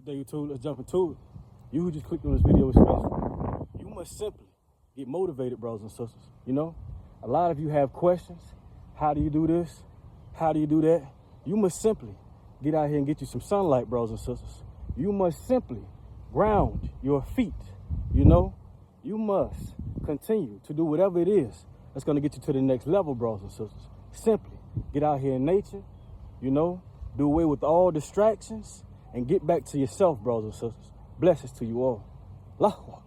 Day two, let's jump into it. You who just clicked on this video is special. You must simply get motivated, brothers and sisters. You know, a lot of you have questions. How do you do this? How do you do that? You must simply get out here and get you some sunlight, brothers and sisters. You must simply ground your feet. You know, you must continue to do whatever it is that's going to get you to the next level, brothers and sisters. Simply get out here in nature, you know, do away with all distractions and get back to yourself, brothers and sisters. Blessings to you all. Allahu Akbar.